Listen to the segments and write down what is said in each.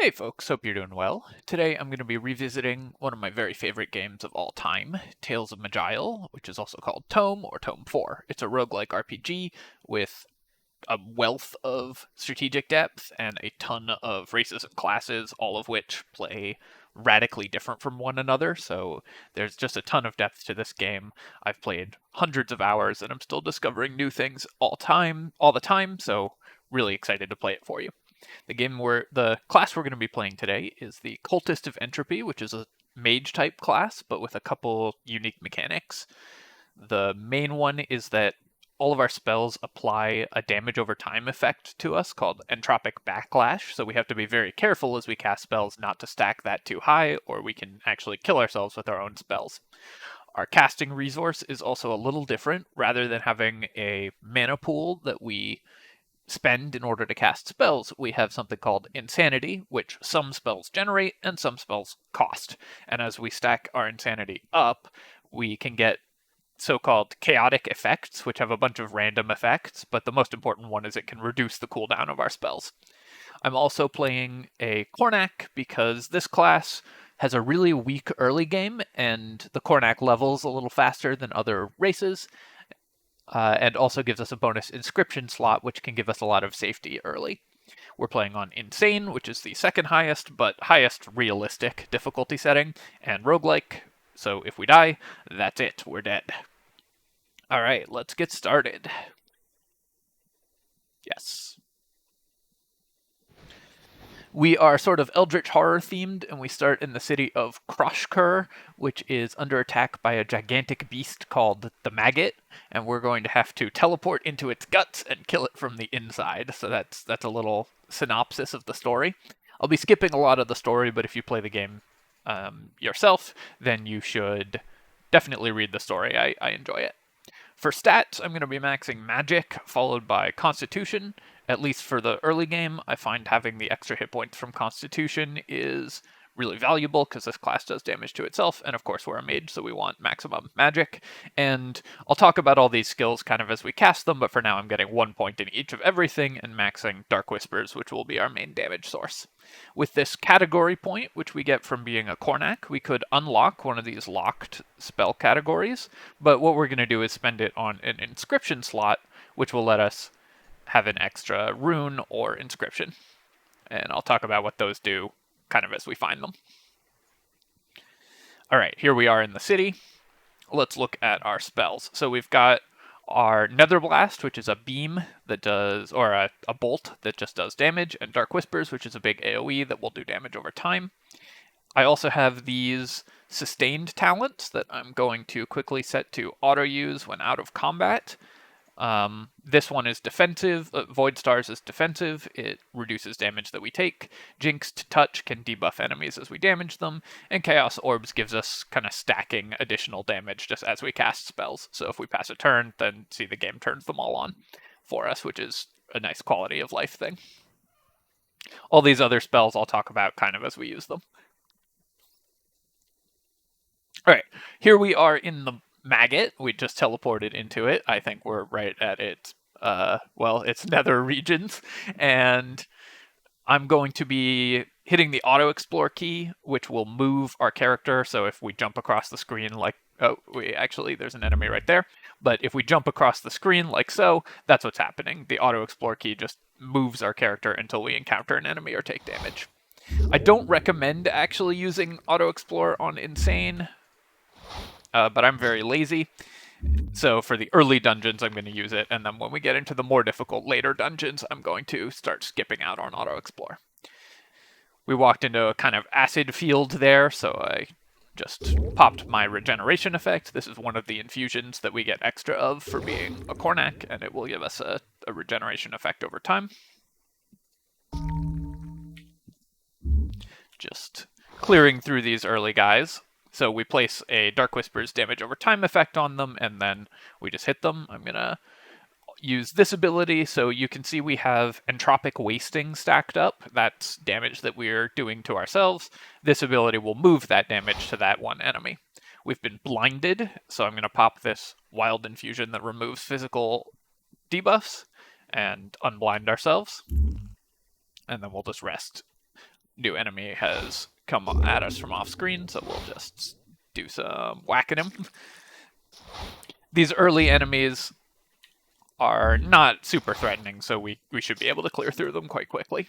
Hey folks, hope you're doing well. Today I'm going to be revisiting one of my very favorite games of all time, Tales of Maj'Eyal, which is also called Tome or Tome 4. It's a roguelike RPG with a wealth of strategic depth and a ton of races and classes, all of which play radically different from one another, so there's just a ton of depth to this game. I've played hundreds of hours and I'm still discovering new things all the time, so really excited to play it for you. The class we're going to be playing today is the Cultist of Entropy, which is a mage type class, but with a couple unique mechanics. The main one is that all of our spells apply a damage over time effect to us called entropic backlash, so we have to be very careful as we cast spells not to stack that too high, or we can actually kill ourselves with our own spells. Our casting resource is also a little different. Rather than having a mana pool that we spend in order to cast spells, we have something called Insanity, which some spells generate and some spells cost. And as we stack our Insanity up, we can get so-called chaotic effects, which have a bunch of random effects, but the most important one is it can reduce the cooldown of our spells. I'm also playing a Cornac because this class has a really weak early game, and the Cornac levels a little faster than other races, and also gives us a bonus inscription slot, which can give us a lot of safety early. We're playing on Insane, which is the second highest, but highest realistic difficulty setting, and Roguelike, so if we die, that's it, we're dead. Alright, let's get started. Yes. We are sort of Eldritch horror themed, and we start in the city of Kroshkur, which is under attack by a gigantic beast called the Maggot, and we're going to have to teleport into its guts and kill it from the inside. So that's a little synopsis of the story. I'll be skipping a lot of the story, but if you play the game yourself, then you should definitely read the story. I enjoy it. For stats, I'm going to be maxing Magic, followed by Constitution. At least for the early game, I find having the extra hit points from Constitution is really valuable because this class does damage to itself, and of course we're a mage, so we want maximum magic. And I'll talk about all these skills kind of as we cast them, but for now I'm getting 1 point in each of everything and maxing Dark Whispers, which will be our main damage source. With this category point, which we get from being a Cornac, we could unlock one of these locked spell categories, but what we're going to do is spend it on an inscription slot, which will let us have an extra rune or inscription. And I'll talk about what those do kind of as we find them. Alright, here we are in the city. Let's look at our spells. So we've got our Nether Blast, which is a beam that does, or a bolt that just does damage, and Dark Whispers, which is a big AoE that will do damage over time. I also have these sustained talents that I'm going to quickly set to auto-use when out of combat. This one is defensive. Void Stars is defensive. It reduces damage that we take. Jinxed Touch can debuff enemies as we damage them. And Chaos Orbs gives us kind of stacking additional damage just as we cast spells. So if we pass a turn, then see the game turns them all on for us, which is a nice quality of life thing. All these other spells I'll talk about kind of as we use them. Alright, here we are in the Maggot. We just teleported into it. I think we're right at its nether regions, and I'm going to be hitting the auto explore key, which will move our character. So if we jump across the screen there's an enemy right there, but if we jump across the screen like so, that's what's happening. The auto explore key just moves our character until we encounter an enemy or take damage. I don't recommend actually using auto explore on Insane, but I'm very lazy. So for the early dungeons, I'm going to use it, and then when we get into the more difficult later dungeons, I'm going to start skipping out on auto explore. We walked into a kind of acid field there, so I just popped my regeneration effect. This is one of the infusions that we get extra of for being a Cornac, and it will give us a regeneration effect over time. Just clearing through these early guys. So we place a Dark Whispers damage over time effect on them, and then we just hit them. I'm going to use this ability, so you can see we have Entropic Wasting stacked up. That's damage that we're doing to ourselves. This ability will move that damage to that one enemy. We've been blinded, so I'm going to pop this Wild Infusion that removes physical debuffs and unblind ourselves. And then we'll just rest. new enemy has come at us from off screen, so we'll just do some whacking him. These early enemies are not super threatening, so we should be able to clear through them quite quickly.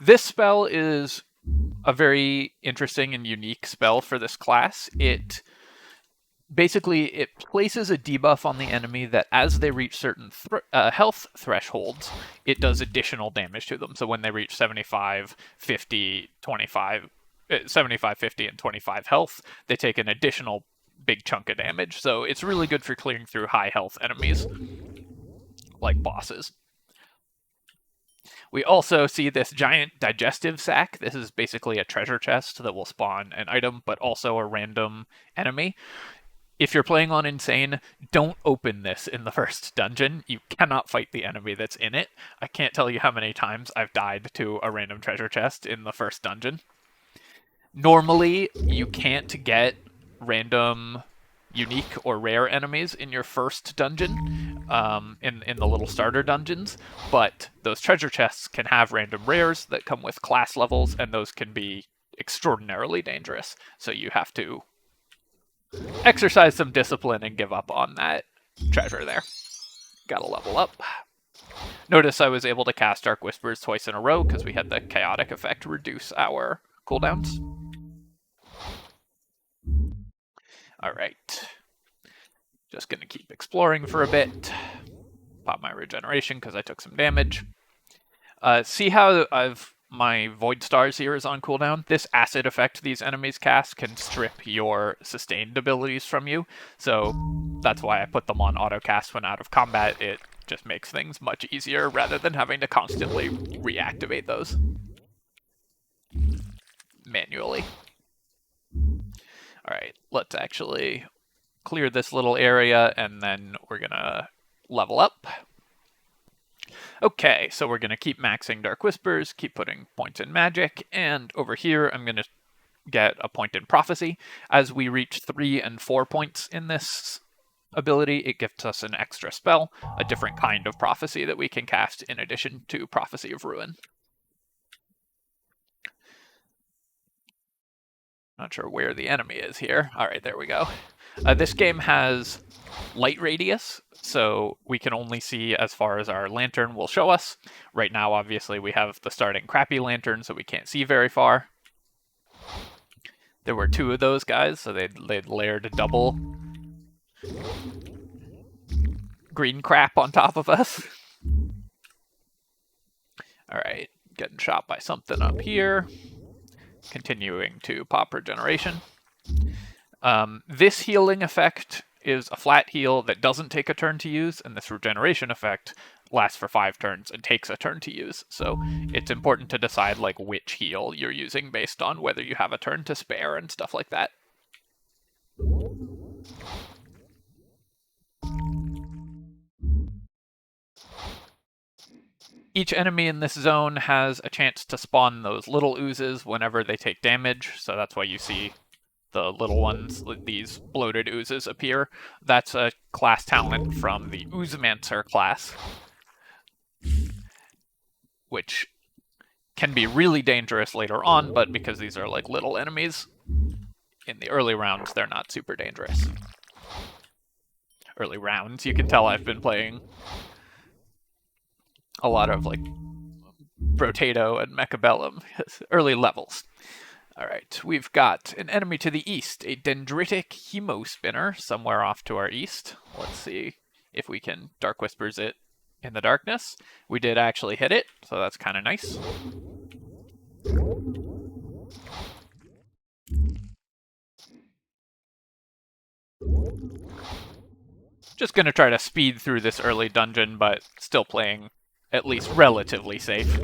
This spell is a very interesting and unique spell for this class. It places a debuff on the enemy that as they reach certain health thresholds, it does additional damage to them. So when they reach 75, 50, 25, 75, 50, and 25 health, they take an additional big chunk of damage. So it's really good for clearing through high health enemies, like bosses. We also see this giant digestive sac. This is basically a treasure chest that will spawn an item, but also a random enemy. If you're playing on Insane, don't open this in the first dungeon. You cannot fight the enemy that's in it. I can't tell you how many times I've died to a random treasure chest in the first dungeon. Normally, you can't get random, unique, or rare enemies in your first dungeon, in the little starter dungeons, but those treasure chests can have random rares that come with class levels, and those can be extraordinarily dangerous. So you have to exercise some discipline and give up on that treasure there. Gotta level up. Notice I was able to cast Dark Whispers twice in a row because we had the chaotic effect reduce our cooldowns. Alright. Just gonna keep exploring for a bit. Pop my regeneration because I took some damage. See how my Void Stars here is on cooldown? This acid effect these enemies cast can strip your sustained abilities from you, so that's why I put them on auto cast when out of combat. It just makes things much easier rather than having to constantly reactivate those manually. Alright, let's actually clear this little area and then we're gonna level up. Okay, so we're going to keep maxing Dark Whispers, keep putting points in Magic, and over here I'm going to get a point in Prophecy. As we reach 3 and 4 points in this ability, it gives us an extra spell, a different kind of Prophecy that we can cast in addition to Prophecy of Ruin. Not sure where the enemy is here. Alright, there we go. This game has light radius, so we can only see as far as our lantern will show us. Right now, obviously, we have the starting crappy lantern, so we can't see very far. There were 2 of those guys, so they'd layered double green crap on top of us. Alright, getting shot by something up here. Continuing to pop regeneration. This healing effect is a flat heal that doesn't take a turn to use, and this regeneration effect lasts for 5 turns and takes a turn to use. So it's important to decide like which heal you're using based on whether you have a turn to spare and stuff like that. Each enemy in this zone has a chance to spawn those little oozes whenever they take damage, so that's why you see the little ones, these bloated oozes appear. That's a class talent from the Oozemancer class, which can be really dangerous later on, but because these are like little enemies, in the early rounds they're not super dangerous. Early rounds, you can tell I've been playing a lot of like Brotato and Mechabellum, early levels. Alright, we've got an enemy to the east, a dendritic hemospinner somewhere off to our east. Let's see if we can Dark Whispers it in the darkness. We did actually hit it, so that's kind of nice. Just gonna try to speed through this early dungeon, but still playing at least relatively safe.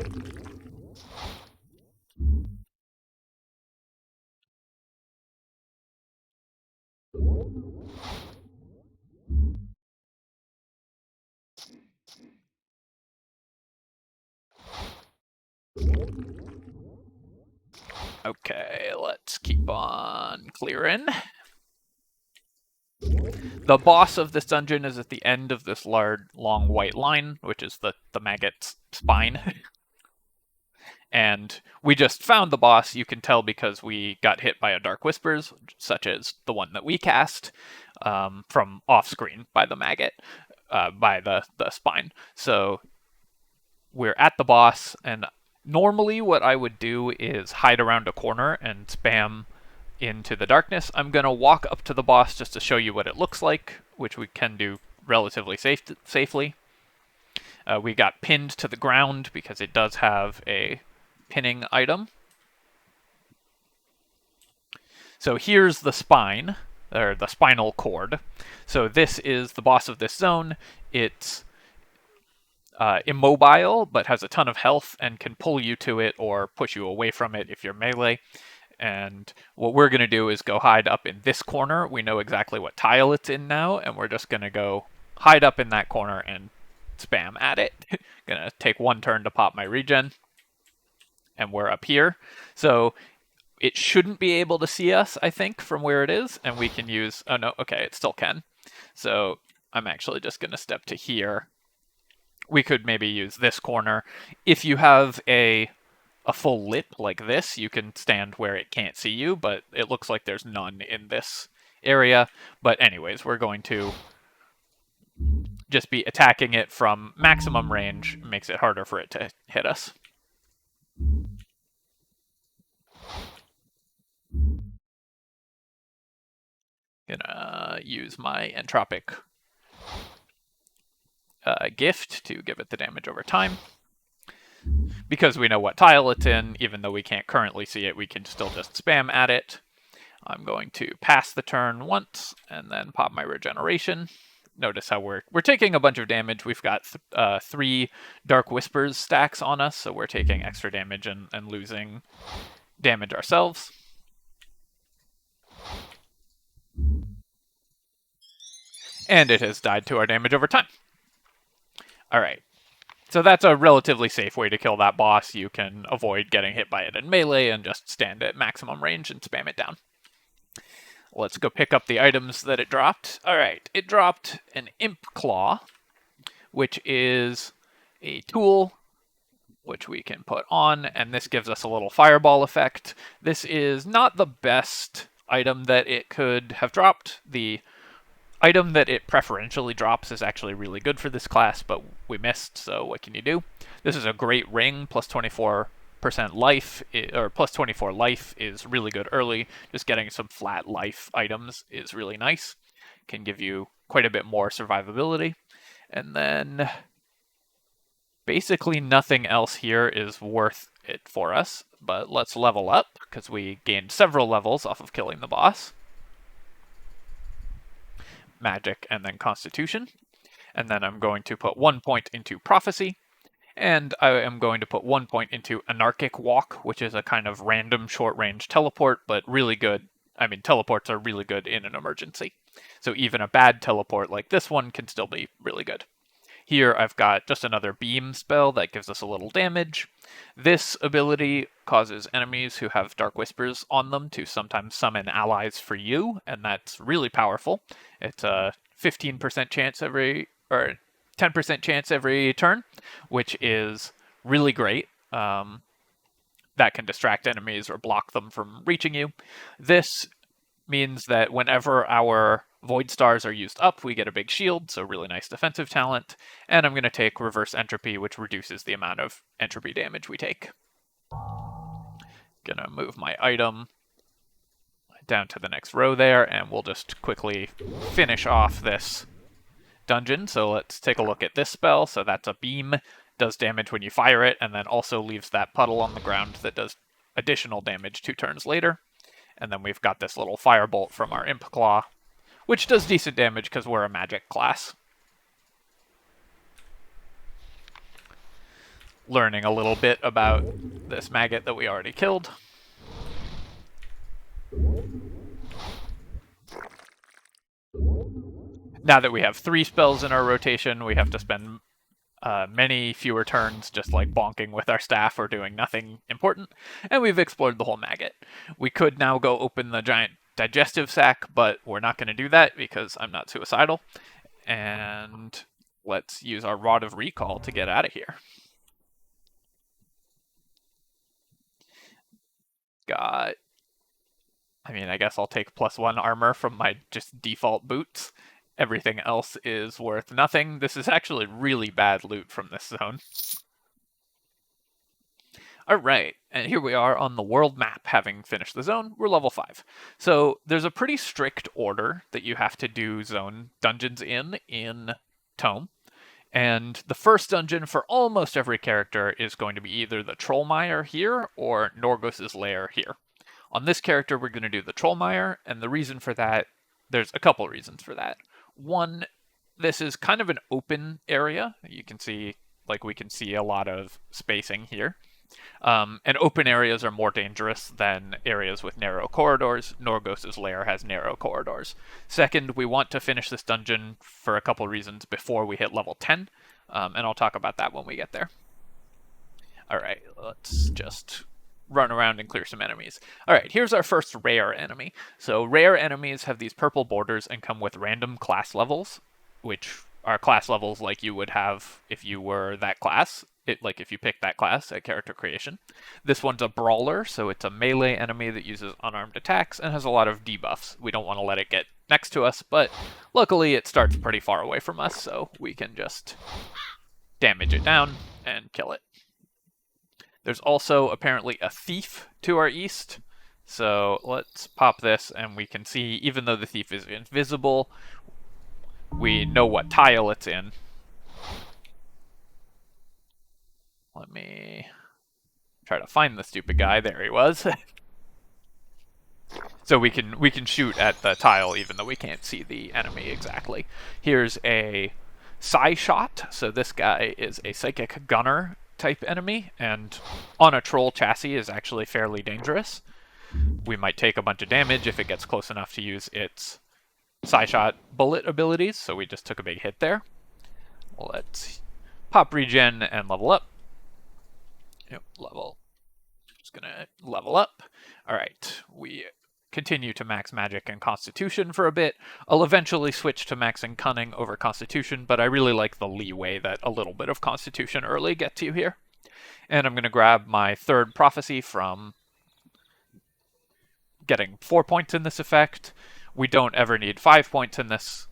Okay, let's keep on clearing. The boss of this dungeon is at the end of this large, long white line, which is the Maggot's spine. And we just found the boss. You can tell because we got hit by a Dark Whispers, such as the one that we cast, from off-screen by the Maggot, by the spine. So we're at the boss, and normally what I would do is hide around a corner and spam into the darkness. I'm going to walk up to the boss just to show you what it looks like, which we can do relatively safely. We got pinned to the ground because it does have a pinning item. So here's the spine, or the spinal cord. So this is the boss of this zone. It's immobile, but has a ton of health and can pull you to it or push you away from it if you're melee. And what we're going to do is go hide up in this corner. We know exactly what tile it's in now, and we're just going to go hide up in that corner and spam at it. Gonna take one turn to pop my regen, and we're up here. So it shouldn't be able to see us, I think, from where it is, and we can use... Oh, no, okay, it still can. So I'm actually just going to step to here. We could maybe use this corner. If you have a full lip like this, you can stand where it can't see you, but it looks like there's none in this area. But anyways, we're going to just be attacking it from maximum range. It makes it harder for it to hit us. Gonna use my entropic gift to give it the damage over time. Because we know what tile it's in, even though we can't currently see it, we can still just spam at it. I'm going to pass the turn once and then pop my regeneration. Notice how we're taking a bunch of damage. We've got 3 Dark Whispers stacks on us, so we're taking extra damage and losing damage ourselves. And it has died to our damage over time. Alright. So that's a relatively safe way to kill that boss. You can avoid getting hit by it in melee and just stand at maximum range and spam it down. Let's go pick up the items that it dropped. Alright, it dropped an Imp Claw, which is a tool which we can put on, and this gives us a little fireball effect. This is not the best item that it could have dropped. The item that it preferentially drops is actually really good for this class, but we missed, so what can you do? This is a great ring, plus 24% life, or plus 24 life is really good early. Just getting some flat life items is really nice. Can give you quite a bit more survivability. And then basically nothing else here is worth it for us, but let's level up, because we gained several levels off of killing the boss. Magic and then Constitution. And then I'm going to put 1 point into Prophecy. And I am going to put 1 point into Anarchic Walk, which is a kind of random short-range teleport, but really good. I mean, teleports are really good in an emergency. So even a bad teleport like this one can still be really good. Here I've got just another beam spell that gives us a little damage. This ability causes enemies who have Dark Whispers on them to sometimes summon allies for you, and that's really powerful. It's a 15% chance every, or 10% chance every turn, which is really great. That can distract enemies or block them from reaching you. This means that whenever our Void Stars are used up, we get a big shield, so really nice defensive talent. And I'm going to take Reverse Entropy, which reduces the amount of entropy damage we take. Gonna move my item down to the next row there, and we'll just quickly finish off this dungeon. So let's take a look at this spell. So that's a beam, does damage when you fire it, and then also leaves that puddle on the ground that does additional damage 2 turns later. And then we've got this little firebolt from our Imp Claw, which does decent damage because we're a magic class. Learning a little bit about this maggot that we already killed. Now that we have 3 spells in our rotation, we have to spend many fewer turns just like bonking with our staff or doing nothing important, and we've explored the whole maggot. We could now go open the giant digestive sac, but we're not going to do that because I'm not suicidal. And let's use our Rod of Recall to get out of here. Got... I mean, I guess I'll take +1 armor from my just default boots. Everything else is worth nothing. This is actually really bad loot from this zone. Alright, and here we are on the world map, having finished the zone. We're level 5. So there's a pretty strict order that you have to do zone dungeons in Tome. And the first dungeon for almost every character is going to be either the Trollmire here or Norgos's Lair here. On this character, we're going to do the Trollmire, and the reason for that, there's a couple reasons for that. One, this is kind of an open area. You can see, like, we can see a lot of spacing here. And open areas are more dangerous than areas with narrow corridors. Norgos's Lair has narrow corridors. Second, we want to finish this dungeon for a couple reasons before we hit level 10, and I'll talk about that when we get there. Alright, let's just run around and clear some enemies. Alright, here's our first rare enemy. So rare enemies have these purple borders and come with random class levels, which are class levels like you would have if you were that class. Like if you pick that class at character creation. This one's a brawler, so it's a melee enemy that uses unarmed attacks and has a lot of debuffs. We don't want to let it get next to us, but luckily it starts pretty far away from us, so we can just damage it down and kill it. There's also apparently a thief to our east, so let's pop this and we can see, even though the thief is invisible, we know what tile it's in. Let me try to find the stupid guy. There he was. So we can shoot at the tile even though we can't see the enemy exactly. Here's a Psy Shot. So this guy is a Psychic Gunner type enemy, and on a troll chassis is actually fairly dangerous. We might take a bunch of damage if it gets close enough to use its Psy Shot bullet abilities, so we just took a big hit there. Let's pop regen and level up. Yep, just gonna level up. Alright, we continue to max magic and constitution for a bit. I'll eventually switch to maxing cunning over constitution, but I really like the leeway that a little bit of constitution early gets you here. And I'm gonna grab my third prophecy from getting 4 points in this effect. We don't ever need 5 points in this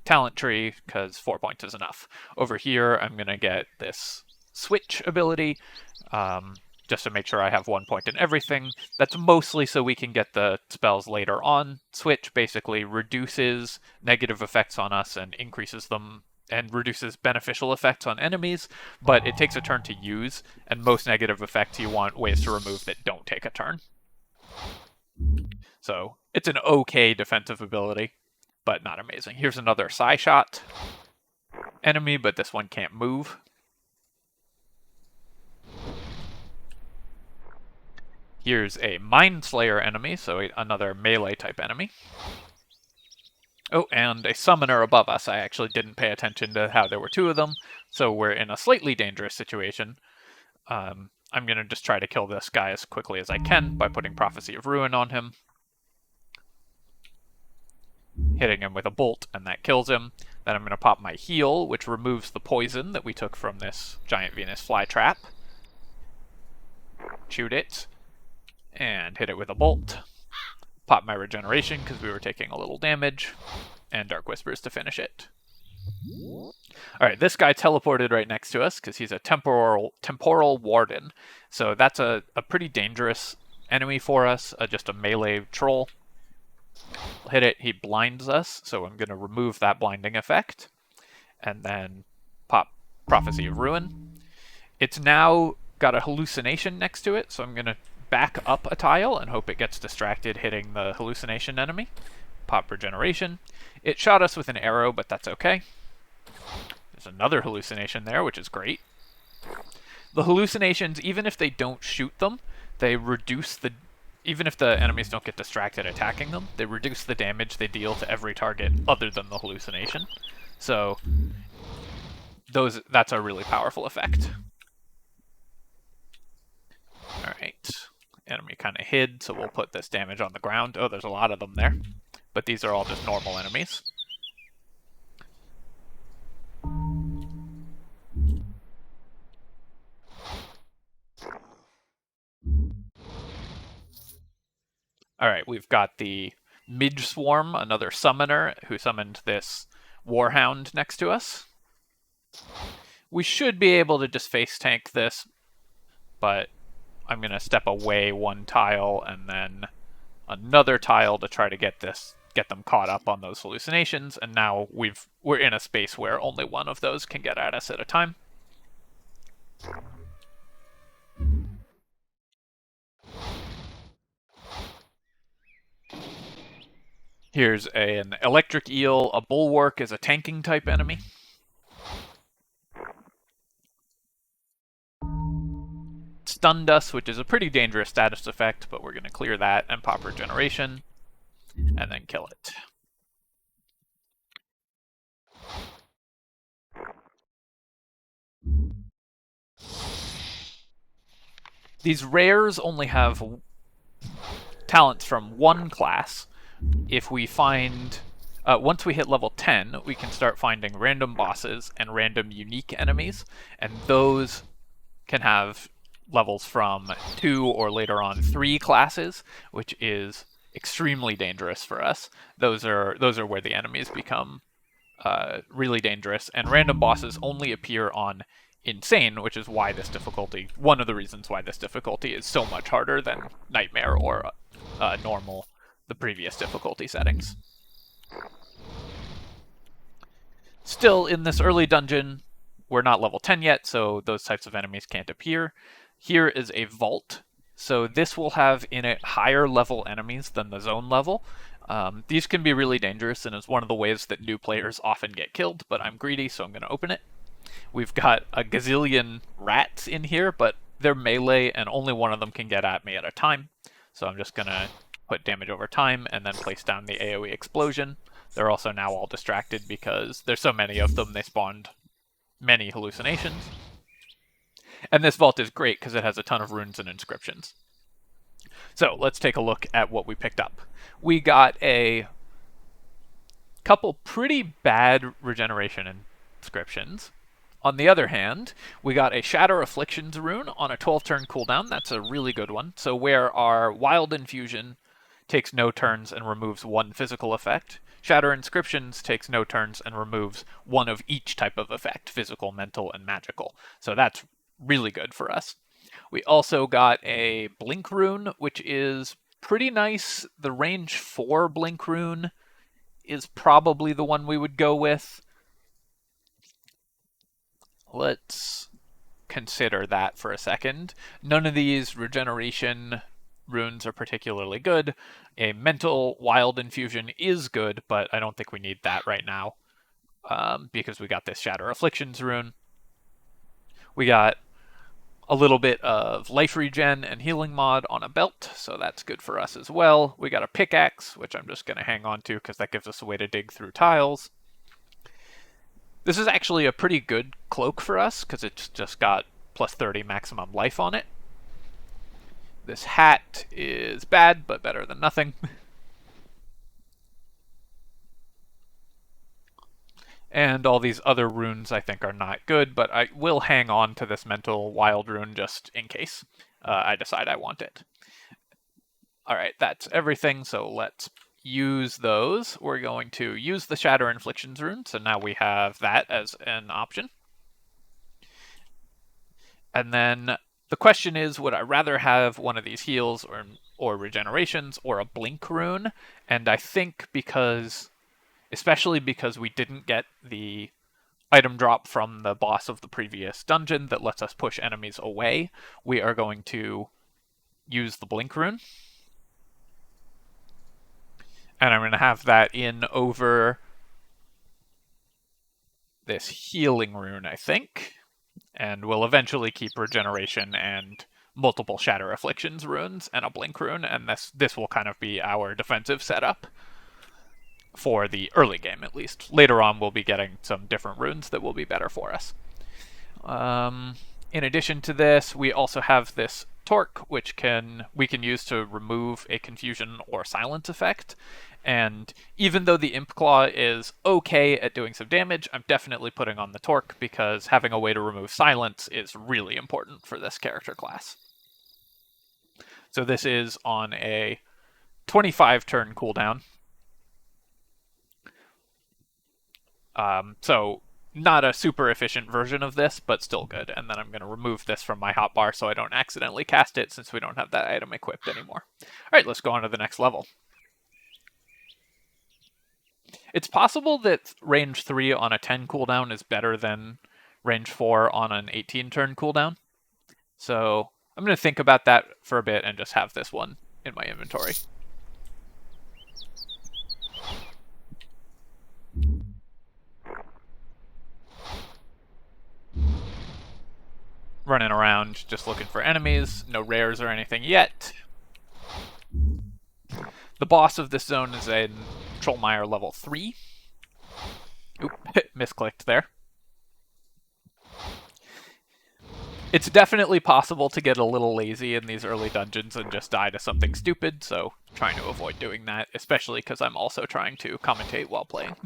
talent tree, because 4 points is enough. Over here, I'm gonna get this switch ability, just to make sure I have 1 point in everything. That's mostly so we can get the spells later on. Switch basically reduces negative effects on us and increases them, and reduces beneficial effects on enemies, but it takes a turn to use, and most negative effects you want ways to remove that don't take a turn. So it's an okay defensive ability, but not amazing. Here's another Psy Shot enemy, but this one can't move. Here's a Mind Slayer enemy, so another melee type enemy. Oh, and a summoner above us. I actually didn't pay attention to how there were two of them, so we're in a slightly dangerous situation. I'm going to just try to kill this guy as quickly as I can by putting Prophecy of Ruin on him. Hitting him with a bolt, and that kills him. Then I'm going to pop my heal, which removes the poison that we took from this Giant Venus flytrap. Shoot it. And hit it with a bolt. Pop my regeneration because we were taking a little damage. And Dark Whispers to finish it. Alright, this guy teleported right next to us because he's a temporal warden. So that's a pretty dangerous enemy for us, just a melee troll. We'll hit it, he blinds us, so I'm going to remove that blinding effect. And then pop Prophecy of Ruin. It's now got a hallucination next to it, so I'm going to back up a tile and hope it gets distracted hitting the hallucination enemy. Pop regeneration. It shot us with an arrow, but that's okay. There's another hallucination there, which is great. The hallucinations, even if they don't shoot them, they reduce the... Even if the enemies don't get distracted attacking them, they reduce the damage they deal to every target other than the hallucination. So that's a really powerful effect. Alright. enemy kind of hid, so we'll put this damage on the ground. Oh, there's a lot of them there. But these are all just normal enemies. Alright, we've got the Midge Swarm, another summoner, who summoned this Warhound next to us. We should be able to just face tank this, but I'm going to step away one tile and then another tile to try to get them caught up on those hallucinations, and now we're in a space where only one of those can get at us at a time. Here's an Electric Eel. A Bulwark is a tanking type enemy. Stunned us, which is a pretty dangerous status effect, but we're going to clear that and pop Regeneration, and then kill it. These rares only have talents from one class. If we find... once we hit level 10, we can start finding random bosses and random unique enemies, and those can have levels from 2 or later on 3 classes, which is extremely dangerous for us. Those are where the enemies become really dangerous, and random bosses only appear on Insane, which is why this difficulty, one of the reasons why this difficulty is so much harder than Nightmare or Normal, the previous difficulty settings. Still, in this early dungeon, we're not level 10 yet, so those types of enemies can't appear. Here is a vault, so this will have in it higher level enemies than the zone level. These can be really dangerous, and is one of the ways that new players often get killed, but I'm greedy, so I'm going to open it. We've got a gazillion rats in here, but they're melee, and only one of them can get at me at a time. So I'm just going to put damage over time, and then place down the AoE explosion. They're also now all distracted because there's so many of them, they spawned many hallucinations. And this vault is great because it has a ton of runes and inscriptions. So let's take a look at what we picked up. We got a couple pretty bad regeneration inscriptions. On the other hand, we got a Shatter Afflictions rune on a 12-turn cooldown. That's a really good one. So where our Wild Infusion takes no turns and removes one physical effect, Shatter Inscriptions takes no turns and removes one of each type of effect, physical, mental, and magical. So that's really good for us. We also got a Blink rune, which is pretty nice. The range 4 Blink rune is probably the one we would go with. Let's consider that for a second. None of these regeneration runes are particularly good. A mental Wild Infusion is good, but I don't think we need that right now because we got this Shatter Afflictions rune. We got a little bit of life regen and healing mod on a belt, so that's good for us as well. We got a pickaxe, which I'm just going to hang on to because that gives us a way to dig through tiles. This is actually a pretty good cloak for us because it's just got plus 30 maximum life on it. This hat is bad, but better than nothing. And all these other runes I think are not good, but I will hang on to this mental wild rune just in case I decide I want it. Alright, that's everything, so let's use those. We're going to use the Shatter Inflictions rune, so now we have that as an option. And then the question is, would I rather have one of these heals or regenerations or a Blink rune? And I think especially because we didn't get the item drop from the boss of the previous dungeon that lets us push enemies away, we are going to use the Blink rune. And I'm going to have that in over this healing rune, I think. And we'll eventually keep regeneration and multiple Shatter Afflictions runes and a Blink rune, and this will kind of be our defensive setup for the early game, at least. Later on, we'll be getting some different runes that will be better for us. In addition to this, we also have this torque, which we can use to remove a confusion or silence effect. And even though the Imp Claw is okay at doing some damage, I'm definitely putting on the torque because having a way to remove silence is really important for this character class. So this is on a 25 turn cooldown. So not a super efficient version of this, but still good. And then I'm going to remove this from my hotbar so I don't accidentally cast it since we don't have that item equipped anymore. All right, let's go on to the next level. It's possible that range 3 on a 10 cooldown is better than range 4 on an 18 turn cooldown. So I'm going to think about that for a bit and just have this one in my inventory. Running around just looking for enemies, no rares or anything yet. The boss of this zone is in Trollmire level 3. Oop, misclicked there. It's definitely possible to get a little lazy in these early dungeons and just die to something stupid, so trying to avoid doing that, especially because I'm also trying to commentate while playing.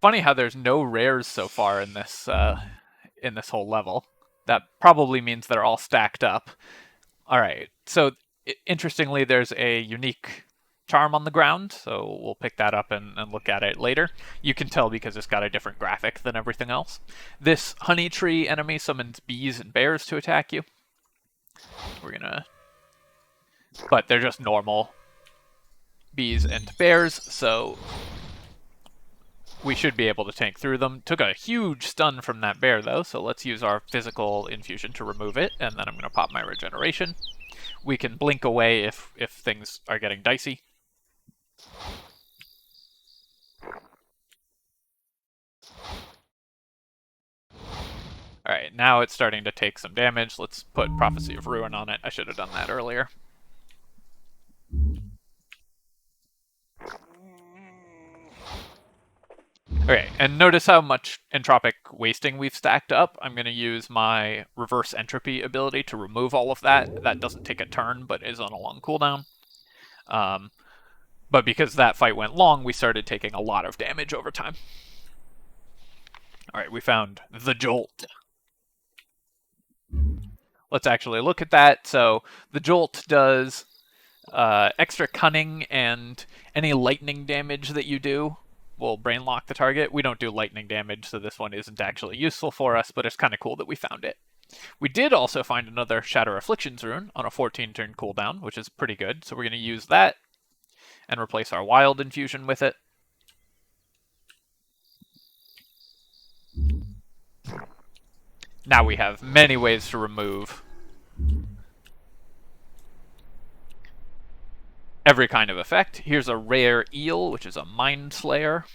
Funny how there's no rares so far in this whole level. That probably means they're all stacked up. All right, so interestingly, there's a unique charm on the ground, so we'll pick that up and look at it later. You can tell because it's got a different graphic than everything else. This honey tree enemy summons bees and bears to attack you. But they're just normal bees and bears, so we should be able to tank through them. Took a huge stun from that bear, though, so let's use our physical infusion to remove it, and then I'm going to pop my regeneration. We can blink away if things are getting dicey. Alright, now it's starting to take some damage. Let's put Prophecy of Ruin on it. I should have done that earlier. Okay, and notice how much entropic wasting we've stacked up. I'm going to use my reverse entropy ability to remove all of that. That doesn't take a turn, but is on a long cooldown. But because that fight went long, we started taking a lot of damage over time. Alright, we found the Jolt. Let's actually look at that. So the Jolt does extra cunning, and any lightning damage that you do will brainlock the target. We don't do lightning damage, so this one isn't actually useful for us, but it's kind of cool that we found it. We did also find another Shatter Afflictions rune on a 14-turn cooldown, which is pretty good, so we're going to use that and replace our Wild Infusion with it. Now we have many ways to remove every kind of effect. Here's a rare eel, which is a Mind Slayer.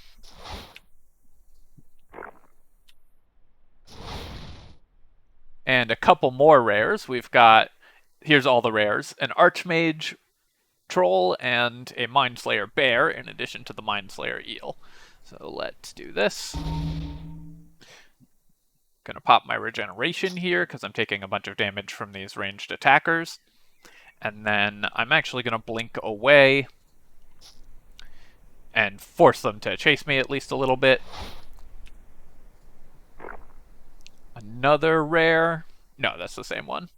And a couple more rares. We've got, here's all the rares, an Archmage Troll and a Mind Slayer Bear, in addition to the Mind Slayer Eel. So let's do this. Gonna pop my regeneration here, because I'm taking a bunch of damage from these ranged attackers. And then I'm actually going to blink away and force them to chase me at least a little bit. Another rare. No, that's the same one.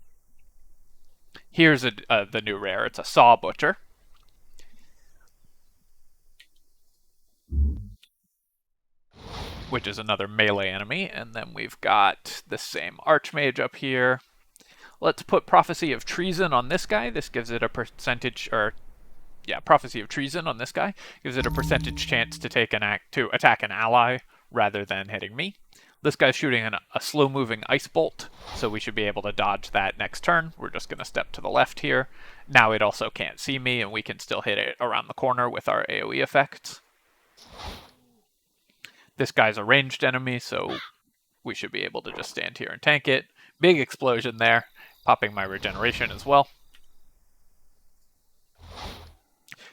Here's the new rare. It's a Saw Butcher. Which is another melee enemy. And then we've got the same Archmage up here. Let's put Prophecy of Treason on this guy. This gives it a percentage, Prophecy of Treason on this guy. Gives it a percentage chance to attack an ally rather than hitting me. This guy's shooting a slow-moving Ice Bolt, so we should be able to dodge that next turn. We're just going to step to the left here. Now it also can't see me, and we can still hit it around the corner with our AoE effects. This guy's a ranged enemy, so we should be able to just stand here and tank it. Big explosion there. Popping my regeneration as well.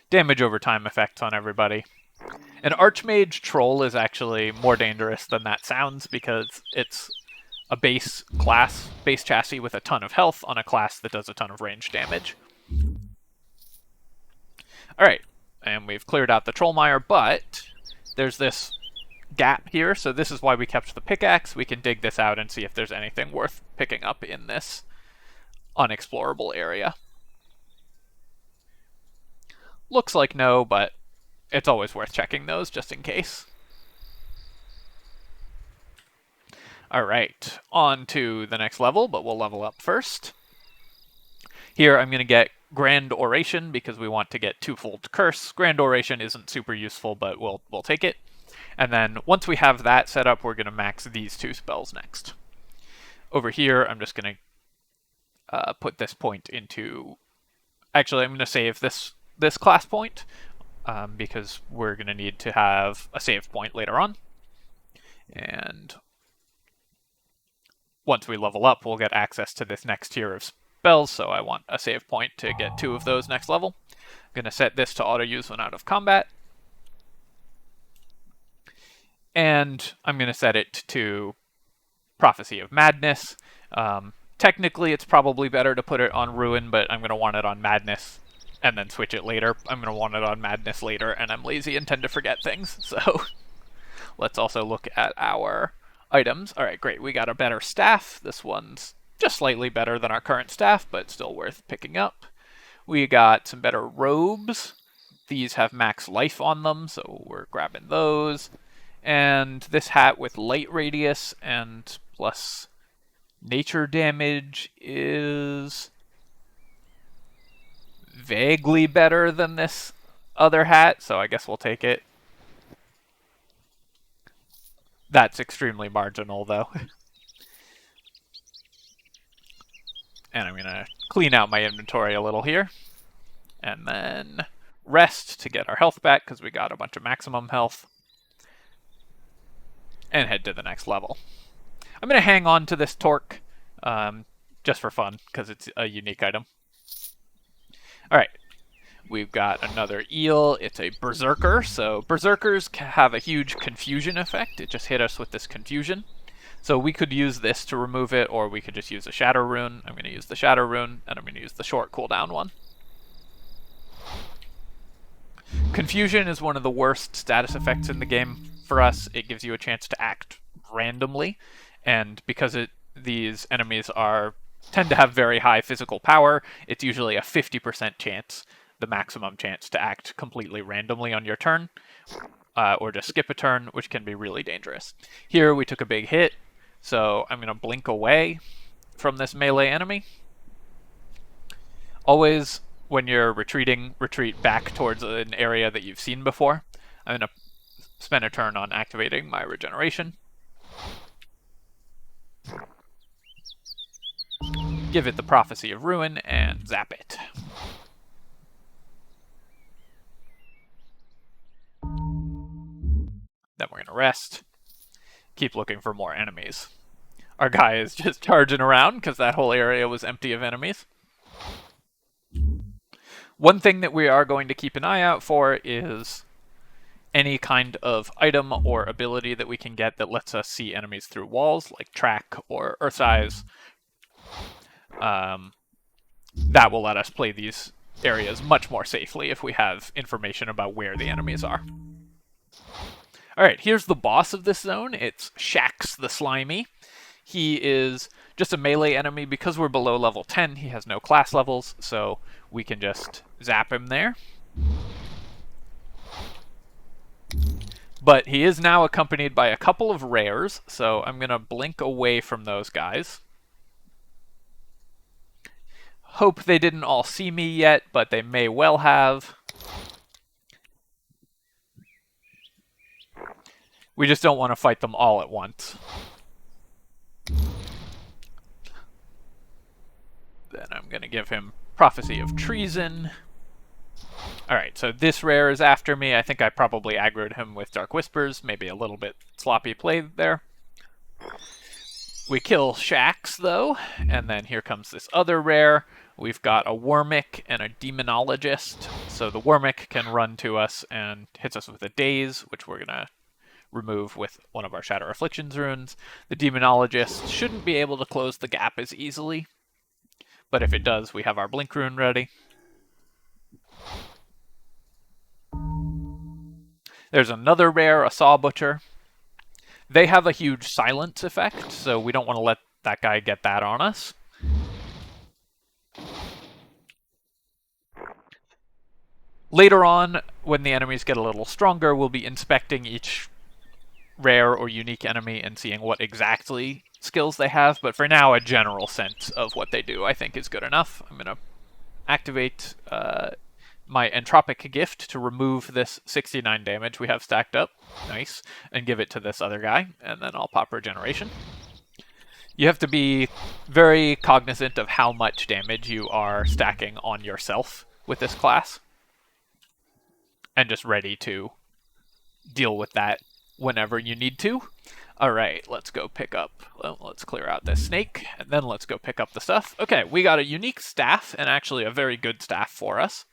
Damage over time effects on everybody. An Archmage Troll is actually more dangerous than that sounds because it's a base class, base chassis with a ton of health on a class that does a ton of range damage. Alright, and we've cleared out the Trollmire, but there's this gap here, so this is why we kept the pickaxe. We can dig this out and see if there's anything worth picking up in this unexplorable area. Looks like no, but it's always worth checking those just in case. Alright, on to the next level, but we'll level up first. Here I'm going to get Grand Oration because we want to get Twofold Curse. Grand Oration isn't super useful, but we'll take it. And then once we have that set up, we're going to max these two spells next. Over here, I'm just going to put this point into... Actually, I'm going to save this class point because we're going to need to have a save point later on. And once we level up, we'll get access to this next tier of spells, so I want a save point to get 2 of those next level. I'm going to set this to auto-use when out of combat. And I'm going to set it to Prophecy of Madness. Technically, it's probably better to put it on Ruin, but I'm going to want it on Madness and then switch it later. I'm going to want it on Madness later, and I'm lazy and tend to forget things, so let's also look at our items. Alright, great. We got a better staff. This one's just slightly better than our current staff, but still worth picking up. We got some better robes. These have max life on them, so we're grabbing those. And this hat with light radius and plus nature damage is vaguely better than this other hat, so I guess we'll take it. That's extremely marginal, though. And I'm going to clean out my inventory a little here. And then rest to get our health back, because we got a bunch of maximum health. And head to the next level. I'm going to hang on to this torque, just for fun, because it's a unique item. Alright, we've got another eel. It's a berserker, so berserkers have a huge confusion effect. It just hit us with this confusion. So we could use this to remove it, or we could just use a shatter rune. I'm going to use the shatter rune, and I'm going to use the short cooldown one. Confusion is one of the worst status effects in the game for us. It gives you a chance to act randomly, and because these enemies tend to have very high physical power, it's usually a 50% chance, the maximum chance to act completely randomly on your turn, or just skip a turn, which can be really dangerous. Here we took a big hit, so I'm going to blink away from this melee enemy. Always, when you're retreating, retreat back towards an area that you've seen before. I'm going to spend a turn on activating my regeneration. Give it the Prophecy of Ruin, and zap it. Then we're going to rest. Keep looking for more enemies. Our guy is just charging around because that whole area was empty of enemies. One thing that we are going to keep an eye out for is any kind of item or ability that we can get that lets us see enemies through walls, like track or earth's eyes. That will let us play these areas much more safely if we have information about where the enemies are. Alright, here's the boss of this zone. It's Shax the Slimy. He is just a melee enemy. Because we're below level 10, he has no class levels, so we can just zap him there. But he is now accompanied by a couple of rares, so I'm going to blink away from those guys. Hope they didn't all see me yet, but they may well have. We just don't want to fight them all at once. Then I'm going to give him Prophecy of Treason. Alright, so this rare is after me. I think I probably aggroed him with Dark Whispers. Maybe a little bit sloppy play there. We kill Shax, though, and then here comes this other rare. We've got a Wormic and a Demonologist. So the Wormic can run to us and hits us with a Daze, which we're going to remove with one of our Shatter Afflictions runes. The Demonologist shouldn't be able to close the gap as easily, but if it does, we have our Blink rune ready. There's another rare, a Saw Butcher. They have a huge silence effect, so we don't want to let that guy get that on us. Later on, when the enemies get a little stronger, we'll be inspecting each rare or unique enemy and seeing what exactly skills they have, but for now, a general sense of what they do I think is good enough. I'm going to activate my Entropic Gift to remove this 69 damage we have stacked up. Nice. And give it to this other guy, and then I'll pop Regeneration. You have to be very cognizant of how much damage you are stacking on yourself with this class, and just ready to deal with that whenever you need to. Alright, let's go pick up, well, let's clear out this snake, and then let's go pick up the stuff. Okay, we got a unique staff, and actually a very good staff for us,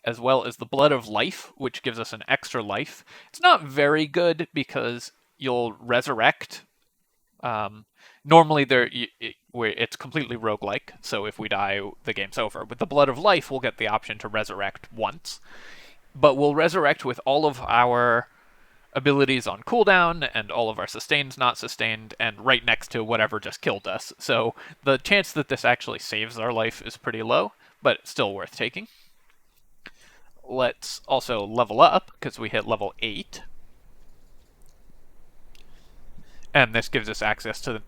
as well as the Blood of Life, which gives us an extra life. It's not very good because you'll resurrect. Normally it's completely roguelike, so if we die, the game's over. With the Blood of Life, we'll get the option to resurrect once, but we'll resurrect with all of our abilities on cooldown, and all of our sustains not sustained, and right next to whatever just killed us. So the chance that this actually saves our life is pretty low, but still worth taking. Let's also level up, because we hit level 8. And this gives us access to the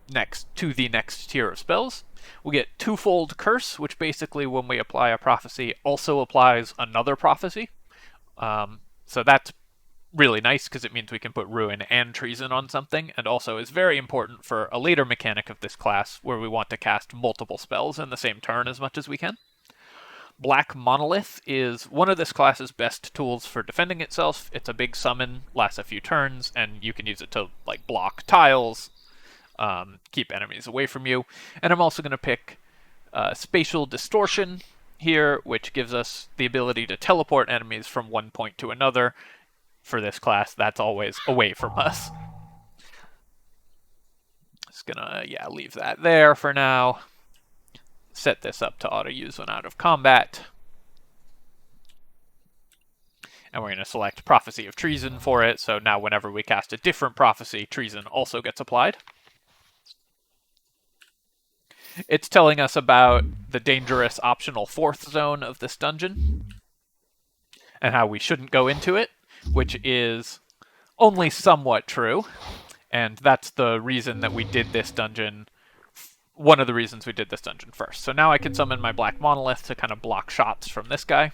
next tier of spells. We get Twofold Curse, which basically, when we apply a prophecy, also applies another prophecy. So that's really nice, because it means we can put Ruin and Treason on something, and also is very important for a later mechanic of this class, where we want to cast multiple spells in the same turn as much as we can. Black Monolith is one of this class's best tools for defending itself. It's a big summon, lasts a few turns, and you can use it to like block tiles, keep enemies away from you. And I'm also going to pick Spatial Distortion here, which gives us the ability to teleport enemies from one point to another. For this class, that's always away from us. Just gonna, leave that there for now. Set this up to auto-use when out of combat. And we're going to select Prophecy of Treason for it, so now whenever we cast a different prophecy, Treason also gets applied. It's telling us about the dangerous optional 4th zone of this dungeon, and how we shouldn't go into it, which is only somewhat true, and that's the reason that we did this dungeon, one of the reasons we did this dungeon first. So now I can summon my Black Monolith to kind of block shots from this guy.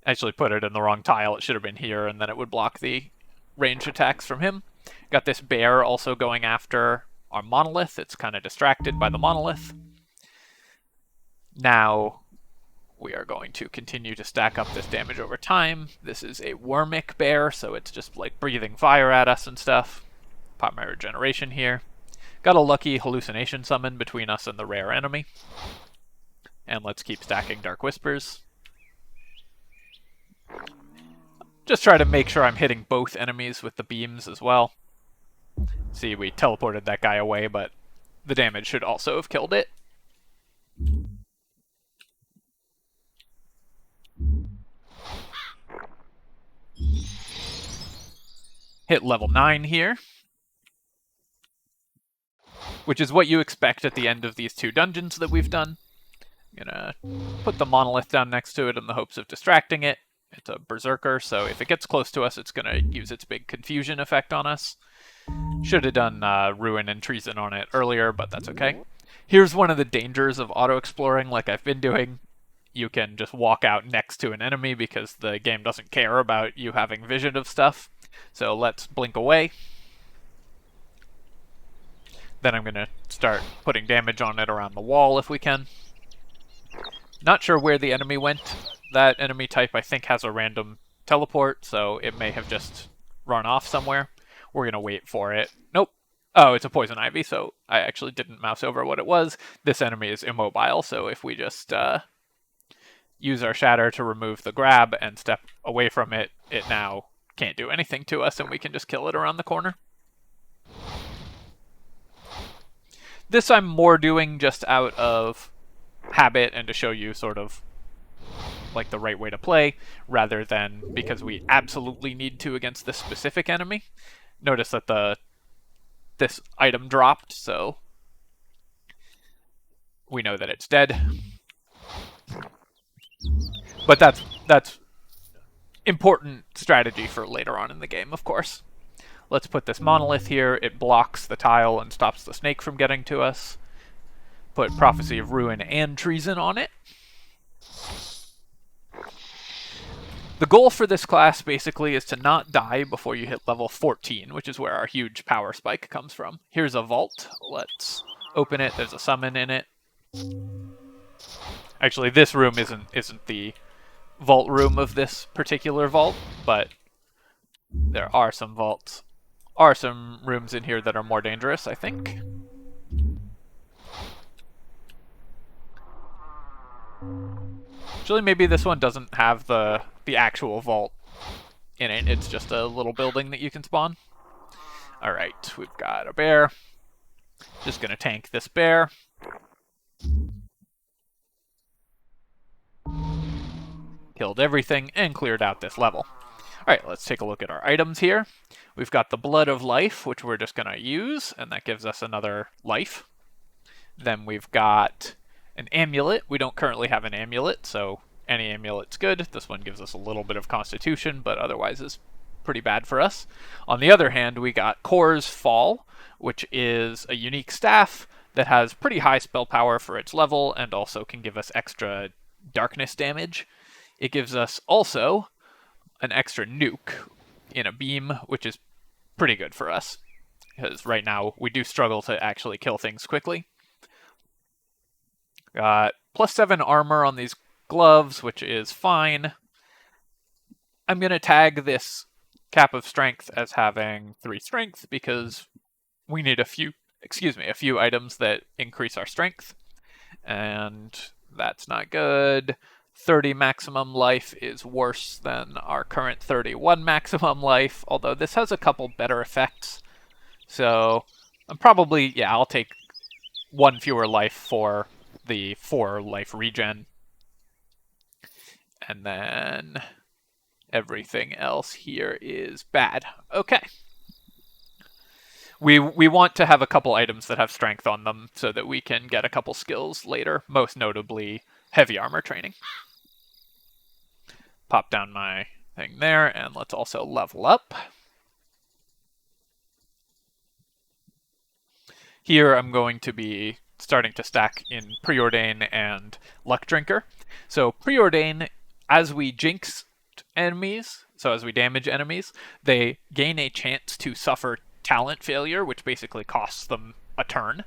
Actually put it in the wrong tile, it should have been here, and then it would block the range attacks from him. Got this bear also going after our Monolith, it's kind of distracted by the Monolith. Now we are going to continue to stack up this damage over time. This is a Wormic bear, so it's just like breathing fire at us and stuff. Pop my Regeneration here. Got a lucky hallucination summon between us and the rare enemy. And let's keep stacking Dark Whispers. Just try to make sure I'm hitting both enemies with the beams as well. See, we teleported that guy away, but the damage should also have killed it. Hit level 9 here, which is what you expect at the end of these 2 dungeons that we've done. I'm gonna put the Monolith down next to it in the hopes of distracting it. It's a Berserker, so if it gets close to us, it's gonna use its big confusion effect on us. Should have done Ruin and Treason on it earlier, but that's okay. Here's one of the dangers of auto-exploring like I've been doing. You can just walk out next to an enemy because the game doesn't care about you having vision of stuff. So let's blink away. Then I'm going to start putting damage on it around the wall if we can. Not sure where the enemy went. That enemy type I think has a random teleport, so it may have just run off somewhere. We're going to wait for it. Nope. Oh, it's a poison ivy, so I actually didn't mouse over what it was. This enemy is immobile, so if we just use our shatter to remove the grab and step away from it, it now can't do anything to us, and we can just kill it around the corner. This I'm more doing just out of habit and to show you sort of like the right way to play, rather than because we absolutely need to against this specific enemy. Notice that this item dropped, so we know that it's dead. But that's important strategy for later on in the game, of course. Let's put this monolith here. It blocks the tile and stops the snake from getting to us. Put Prophecy of Ruin and Treason on it. The goal for this class basically is to not die before you hit level 14, which is where our huge power spike comes from. Here's a vault. Let's open it. There's a summon in it. Actually, this room isn't the vault room of this particular vault, but there are some rooms in here that are more dangerous, I think. Actually, maybe this one doesn't have the actual vault in it. It's just a little building that you can spawn. Alright, we've got a bear. Just gonna tank this bear. Killed everything and cleared out this level. Alright, let's take a look at our items here. We've got the Blood of Life, which we're just gonna use, and that gives us another life. Then we've got an amulet. We don't currently have an amulet, so any amulet's good. This one gives us a little bit of constitution, but otherwise is pretty bad for us. On the other hand, we got Kor's Fall, which is a unique staff that has pretty high spell power for its level and also can give us extra darkness damage. It gives us also an extra nuke in a beam, which is pretty good for us, because right now we do struggle to actually kill things quickly. Got +7 armor on these gloves, which is fine. I'm going to tag this Cap of Strength as having 3 strength because we need a few items that increase our strength. And that's not good. 30 maximum life is worse than our current 31 maximum life, although this has a couple better effects. So I'm probably, I'll take 1 fewer life for the 4 life regen. And then everything else here is bad. Okay. We want to have a couple items that have strength on them so that we can get a couple skills later, most notably heavy armor training. Pop down my thing there, and let's also level up. Here I'm going to be starting to stack in Preordain and Luck Drinker. So Preordain, as we jinx enemies, so as we damage enemies, they gain a chance to suffer talent failure, which basically costs them a turn.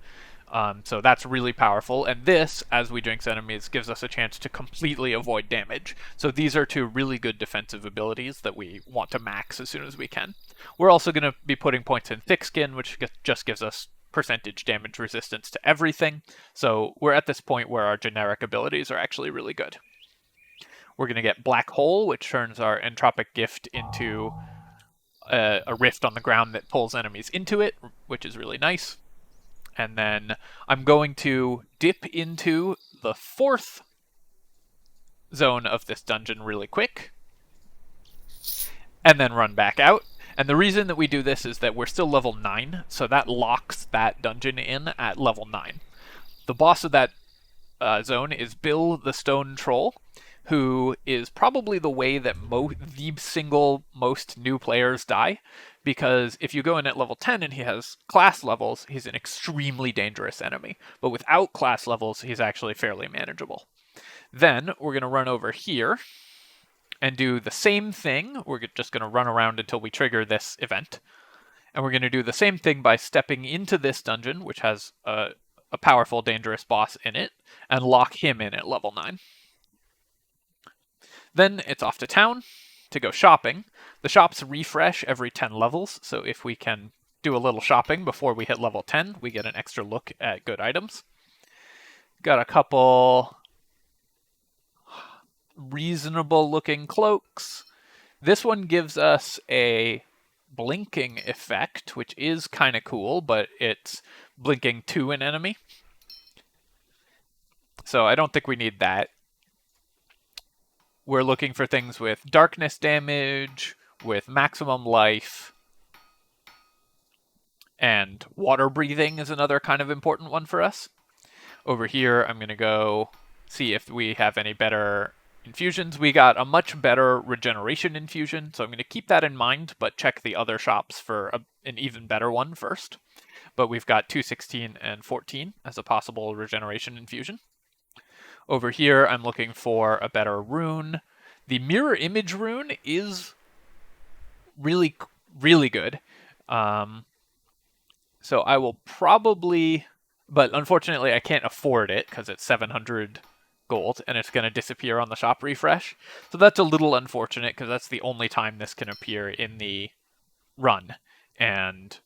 So that's really powerful. And this, as we jinx enemies, gives us a chance to completely avoid damage. So these are 2 really good defensive abilities that we want to max as soon as we can. We're also going to be putting points in Thick Skin, which just gives us percentage damage resistance to everything. So we're at this point where our generic abilities are actually really good. We're going to get Black Hole, which turns our Entropic Gift into a rift on the ground that pulls enemies into it, which is really nice. And then I'm going to dip into the 4th zone of this dungeon really quick, and then run back out. And the reason that we do this is that we're still level 9, so that locks that dungeon in at level 9. The boss of that zone is Bill the Stone Troll, who is probably the way that the single most new players die, because if you go in at level 10 and he has class levels, he's an extremely dangerous enemy. But without class levels, he's actually fairly manageable. Then we're going to run over here and do the same thing. We're just going to run around until we trigger this event. And we're going to do the same thing by stepping into this dungeon, which has a powerful, dangerous boss in it, and lock him in at level 9. Then it's off to town to go shopping. The shops refresh every 10 levels, so if we can do a little shopping before we hit level 10. We get an extra look at good items. Got a couple reasonable looking cloaks. This one gives us a blinking effect, which is kind of cool, but it's blinking to an enemy. So I don't think we need that. We're looking for things with darkness damage, with maximum life, and water breathing is another kind of important one for us. Over here, I'm going to go see if we have any better infusions. We got a much better regeneration infusion, so I'm going to keep that in mind, but check the other shops for an even better one first. But we've got 216 and 14 as a possible regeneration infusion. Over here, I'm looking for a better rune. The mirror image rune is really, really good. So I will probably, but unfortunately I can't afford it because it's 700 gold and it's going to disappear on the shop refresh. So that's a little unfortunate because that's the only time this can appear in the run and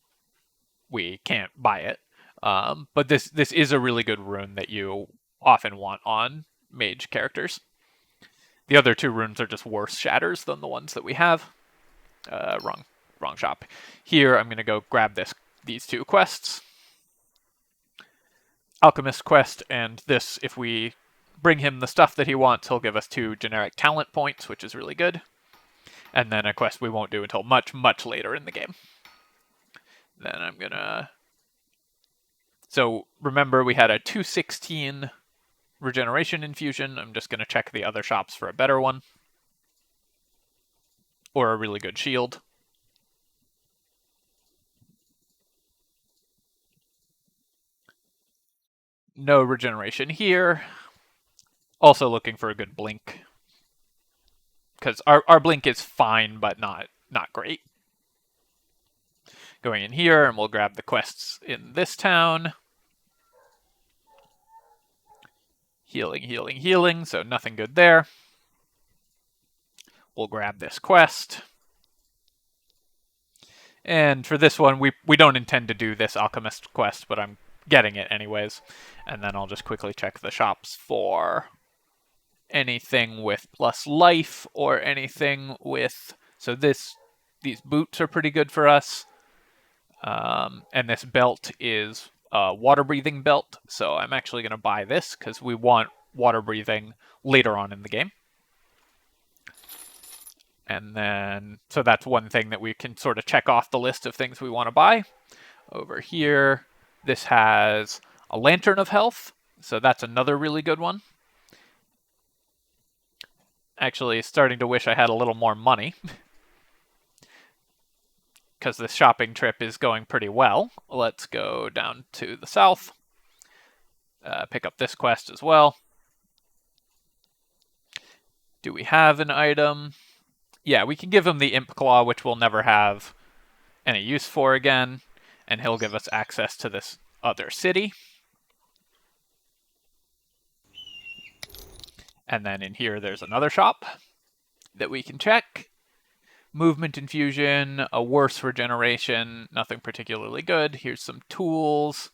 we can't buy it. But this is a really good rune that you often want on mage characters. The other two runes are just worse shatters than the ones that we have. Wrong shop. Here I'm going to go grab these two quests. Alchemist quest, and this, if we bring him the stuff that he wants, he'll give us 2 generic talent points, which is really good. And then a quest we won't do until much, much later in the game. Then I'm gonna... So remember we had a 216 regeneration infusion. I'm just gonna check the other shops for a better one. Or a really good shield. No regeneration here. Also looking for a good blink. Because our blink is fine, but not great. Going in here, and we'll grab the quests in this town. Healing, healing, healing, so nothing good there. We'll grab this quest. And for this one, we don't intend to do this alchemist quest, but I'm getting it anyways. And then I'll just quickly check the shops for anything with plus life or anything with... So these boots are pretty good for us. And this belt is a water breathing belt, so I'm actually going to buy this because we want water breathing later on in the game. And then, so that's one thing that we can sort of check off the list of things we want to buy. Over here, this has a Lantern of Health, so that's another really good one. Actually, starting to wish I had a little more money. Because this shopping trip is going pretty well. Let's go down to the south. Pick up this quest as well. Do we have an item? Yeah, we can give him the Imp Claw, which we'll never have any use for again. And he'll give us access to this other city. And then in here, there's another shop that we can check. Movement infusion, a worse regeneration, nothing particularly good. Here's some tools.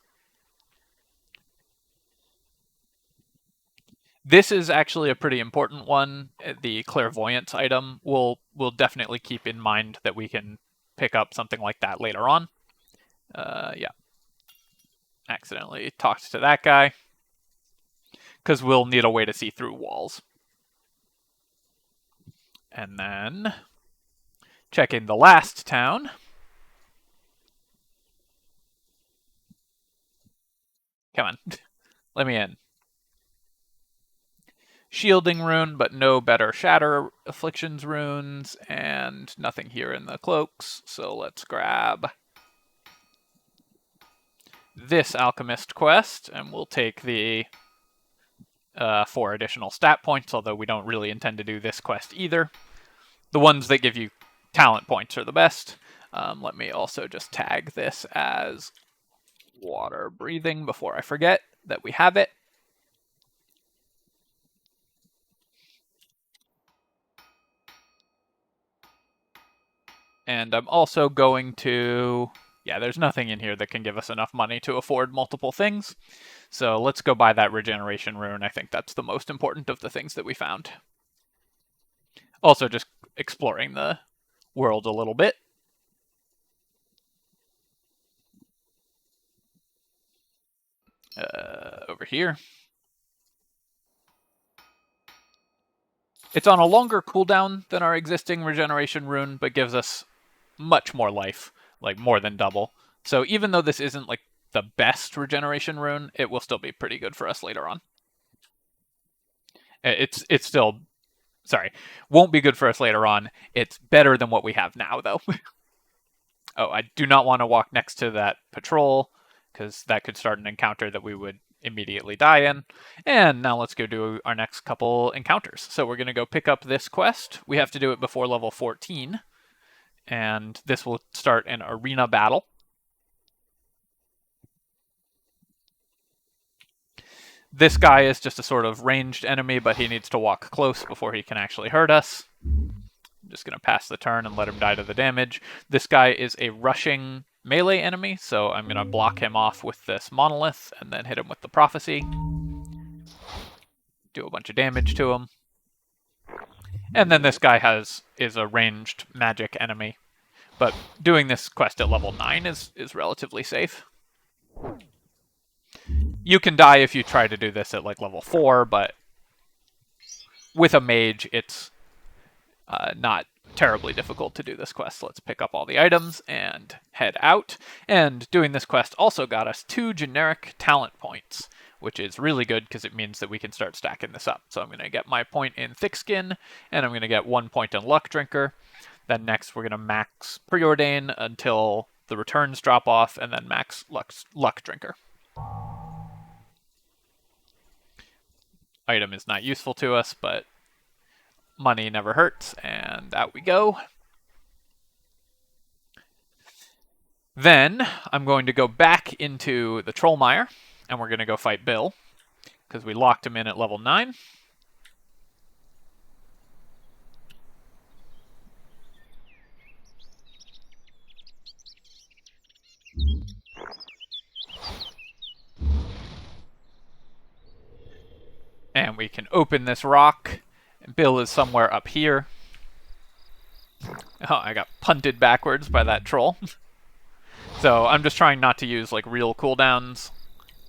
This is actually a pretty important one. The clairvoyance item. We'll definitely keep in mind that we can pick up something like that later on. Yeah. Accidentally talked to that guy. Because we'll need a way to see through walls. And then check in the last town. Come on. Let me in. Shielding rune, but no better Shatter Afflictions runes, and nothing here in the cloaks, so let's grab this Alchemist quest, and we'll take the 4 additional stat points, although we don't really intend to do this quest either. The ones that give you talent points are the best. Let me also just tag this as water breathing before I forget that we have it. And I'm also going to Yeah, there's nothing in here that can give us enough money to afford multiple things. So let's go buy that regeneration rune. I think that's the most important of the things that we found. Also, just exploring the world a little bit. Over here. It's on a longer cooldown than our existing regeneration rune, but gives us much more life, like more than double. So even though this isn't like the best regeneration rune, it will still be pretty good for us later on. It's still, sorry, won't be good for us later on. It's better than what we have now, though. Oh, I do not want to walk next to that patrol, because that could start an encounter that we would immediately die in. And now let's go do our next couple encounters. So we're going to go pick up this quest. We have to do it before level 14. And this will start an arena battle. This guy is just a sort of ranged enemy, but he needs to walk close before he can actually hurt us. I'm just going to pass the turn and let him die to the damage. This guy is a rushing melee enemy, so I'm going to block him off with this monolith and then hit him with the prophecy. Do a bunch of damage to him. And then this guy is a ranged magic enemy. But doing this quest at level 9 is relatively safe. You can die if you try to do this at like level 4, but with a mage, it's not terribly difficult to do this quest. Let's pick up all the items and head out. And doing this quest also got us 2 generic talent points, which is really good because it means that we can start stacking this up. So I'm going to get my point in Thick Skin, and I'm going to get 1 point in Luck Drinker. Then next we're going to max Preordain until the returns drop off, and then max Luck Drinker. Item is not useful to us, but money never hurts, and out we go. Then I'm going to go back into the Trollmire, and we're going to go fight Bill, because we locked him in at level 9. And we can open this rock. Bill is somewhere up here. Oh, I got punted backwards by that troll. So I'm just trying not to use like real cooldowns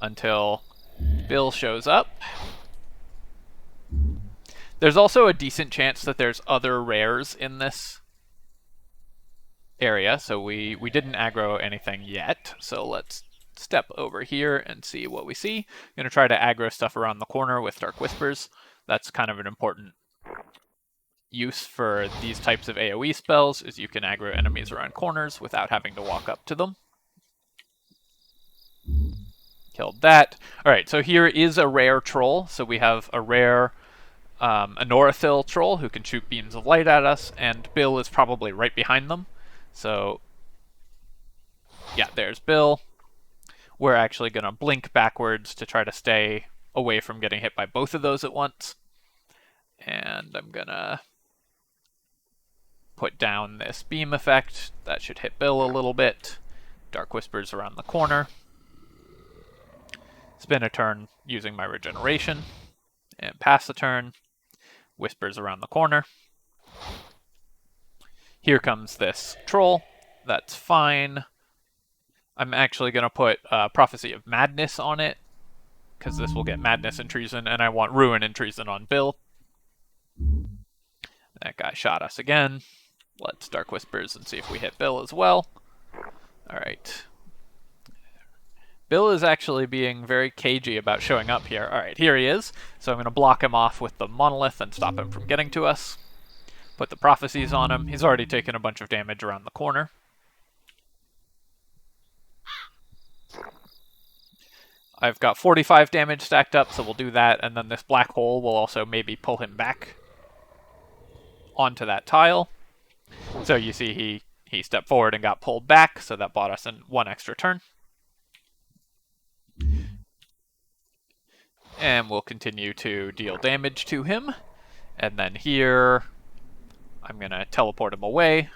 until Bill shows up. There's also a decent chance that there's other rares in this area, so we didn't aggro anything yet. So let's step over here and see what we see. I'm going to try to aggro stuff around the corner with Dark Whispers. That's kind of an important use for these types of AoE spells, is you can aggro enemies around corners without having to walk up to them. Killed that. Alright, so here is a rare troll. So we have a rare Anorathil troll who can shoot beams of light at us, and Bill is probably right behind them. So, yeah, there's Bill. We're actually going to blink backwards to try to stay away from getting hit by both of those at once. And I'm going to put down this beam effect. That should hit Bill a little bit. Dark Whispers around the corner. Spin a turn using my regeneration. And pass the turn. Whispers around the corner. Here comes this troll. That's fine. I'm actually going to put Prophecy of Madness on it, because this will get Madness and Treason, and I want Ruin and Treason on Bill. That guy shot us again. Let's Dark Whispers and see if we hit Bill as well. Alright. Bill is actually being very cagey about showing up here. Alright, here he is. So I'm going to block him off with the Monolith and stop him from getting to us. Put the Prophecies on him. He's already taken a bunch of damage around the corner. I've got 45 damage stacked up, so we'll do that, and then this black hole will also maybe pull him back onto that tile. So you see he stepped forward and got pulled back, so that bought us one extra turn. And we'll continue to deal damage to him. And then here, I'm going to teleport him away.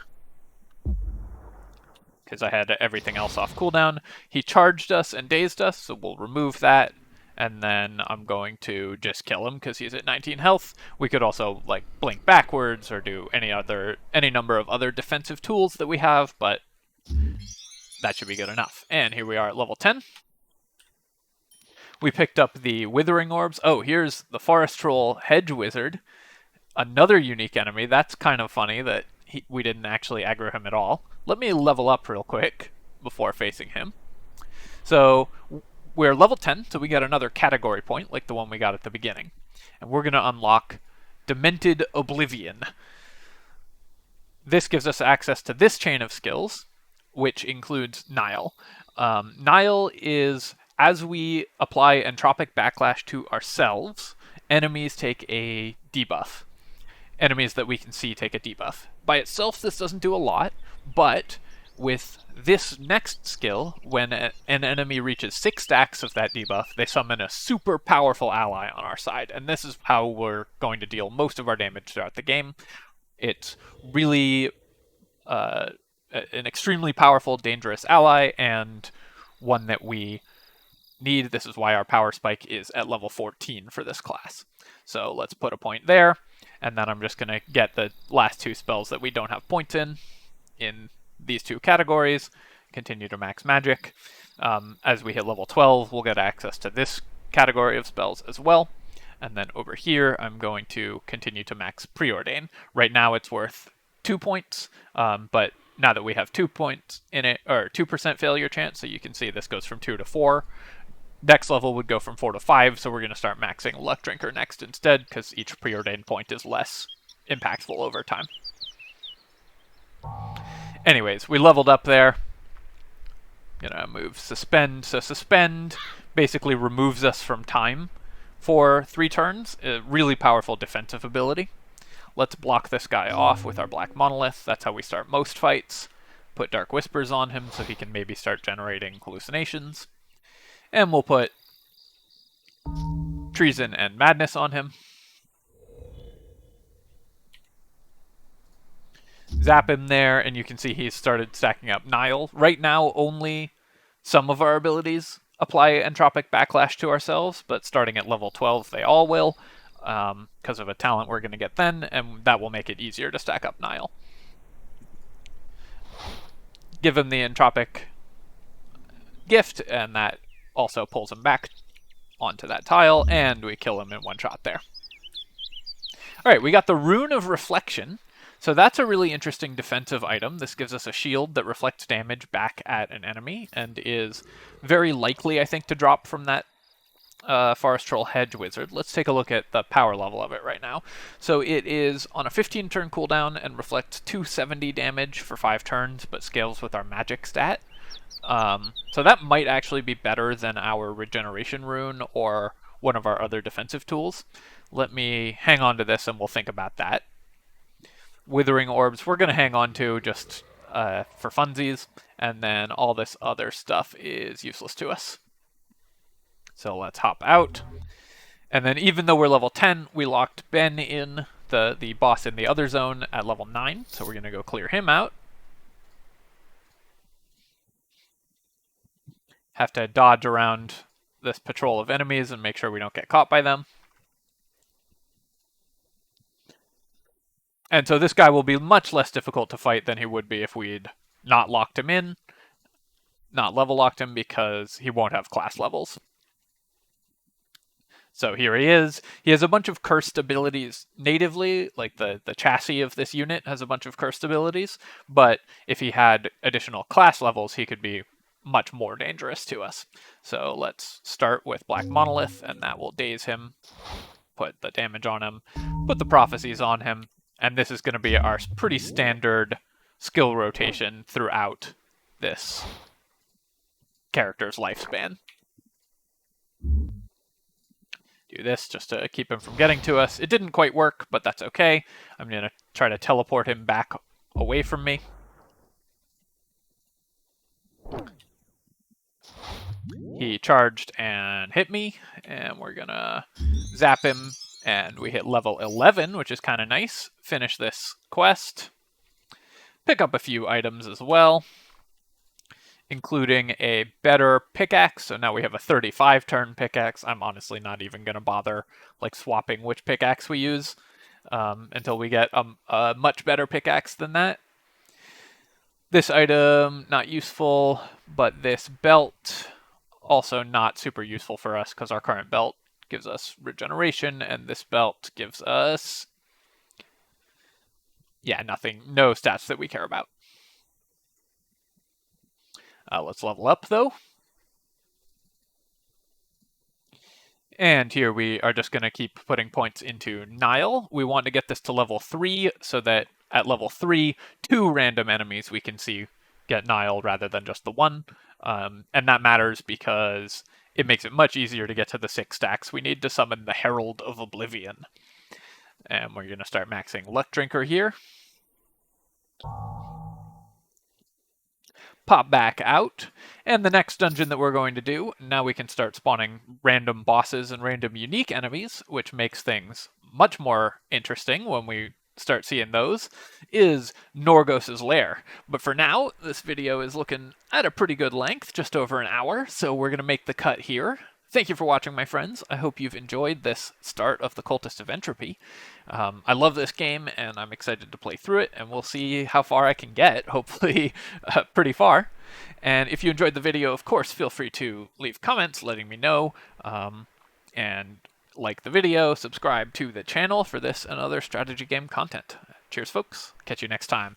because I had everything else off cooldown. He charged us and dazed us, so we'll remove that. And then I'm going to just kill him because he's at 19 health. We could also like blink backwards or do any number of other defensive tools that we have, but that should be good enough. And here we are at level 10. We picked up the Withering Orbs. Oh, here's the Forest Troll Hedge Wizard. Another unique enemy. That's kind of funny that we didn't actually aggro him at all. Let me level up real quick before facing him. So we're level 10, so we got another category point like the one we got at the beginning. And we're going to unlock Demented Oblivion. This gives us access to this chain of skills, which includes Nile. Nile is, as we apply Entropic Backlash to ourselves, enemies take a debuff. Enemies that we can see take a debuff. By itself, this doesn't do a lot, but with this next skill, when an enemy reaches 6 stacks of that debuff, they summon a super powerful ally on our side, and this is how we're going to deal most of our damage throughout the game. It's really an extremely powerful, dangerous ally, and one that we need. This is why our power spike is at level 14 for this class. So let's put a point there, and then I'm just going to get the last 2 spells that we don't have points in these 2 categories, continue to max magic. As we hit level 12, we'll get access to this category of spells as well. And then over here, I'm going to continue to max Preordain. Right now it's worth 2 points, but now that we have 2 points in it, or 2% failure chance, so you can see this goes from 2 to 4. Next level would go from 4 to 5, so we're going to start maxing Luck Drinker next instead, because each Preordain point is less impactful over time. Anyways, we leveled up there. Gonna move Suspend. So Suspend basically removes us from time for 3 turns. A really powerful defensive ability. Let's block this guy off with our Black Monolith. That's how we start most fights. Put Dark Whispers on him so he can maybe start generating hallucinations. And we'll put Treason and Madness on him. Zap him there, and you can see he's started stacking up Nile. Right now, only some of our abilities apply Entropic Backlash to ourselves, but starting at level 12, they all will, because of a talent we're going to get then, and that will make it easier to stack up Nile. Give him the Entropic Gift, and that also pulls him back onto that tile, and we kill him in one shot there. Alright, we got the Rune of Reflection. So that's a really interesting defensive item. This gives us a shield that reflects damage back at an enemy, and is very likely, I think, to drop from that Forest Troll Hedge Wizard. Let's take a look at the power level of it right now. So it is on a 15-turn cooldown and reflects 270 damage for 5 turns, but scales with our magic stat. So that might actually be better than our Regeneration Rune or one of our other defensive tools. Let me hang on to this and we'll think about that. Withering Orbs we're going to hang on to just for funsies, and then all this other stuff is useless to us. So let's hop out. And then even though we're level 10, we locked Ben in, the boss in the other zone, at level 9, so we're going to go clear him out. Have to dodge around this patrol of enemies and make sure we don't get caught by them. And so this guy will be much less difficult to fight than he would be if we'd not locked him in, not level locked him, because he won't have class levels. So here he is. He has a bunch of cursed abilities natively, like the chassis of this unit has a bunch of cursed abilities, but if he had additional class levels, he could be much more dangerous to us. So let's start with Black Monolith, and that will daze him, put the damage on him, put the prophecies on him, and this is going to be our pretty standard skill rotation throughout this character's lifespan. Do this just to keep him from getting to us. It didn't quite work, but that's okay. I'm going to try to teleport him back away from me. He charged and hit me, and we're going to zap him. And we hit level 11, which is kind of nice. Finish this quest. Pick up a few items as well. including a better pickaxe. So now we have a 35 turn pickaxe. I'm honestly not even going to bother like swapping which pickaxe we use until we get a much better pickaxe than that. This item, not useful, but this belt, also not super useful for us because our current belt gives us regeneration, and this belt gives us, yeah, nothing, no stats that we care about. Let's level up, though. And here we are just going to keep putting points into Nile. We want to get this to level 3 so that at level 3, 2 random enemies we can see get Nile rather than just the one. And that matters because it makes it much easier to get to the 6 stacks we need to summon the Herald of Oblivion. And we're going to start maxing Luck Drinker here. Pop back out, and the next dungeon that we're going to do, now we can start spawning random bosses and random unique enemies, which makes things much more interesting when we start seeing those, is Norgos's Lair. But for now, this video is looking at a pretty good length, just over an hour, so we're going to make the cut here. Thank you for watching, my friends. I hope you've enjoyed this start of the Cultist of Entropy. I love this game, and I'm excited to play through it, and we'll see how far I can get, hopefully pretty far. And if you enjoyed the video, of course, feel free to leave comments letting me know, and like the video, subscribe to the channel for this and other strategy game content. Cheers, folks. Catch you next time.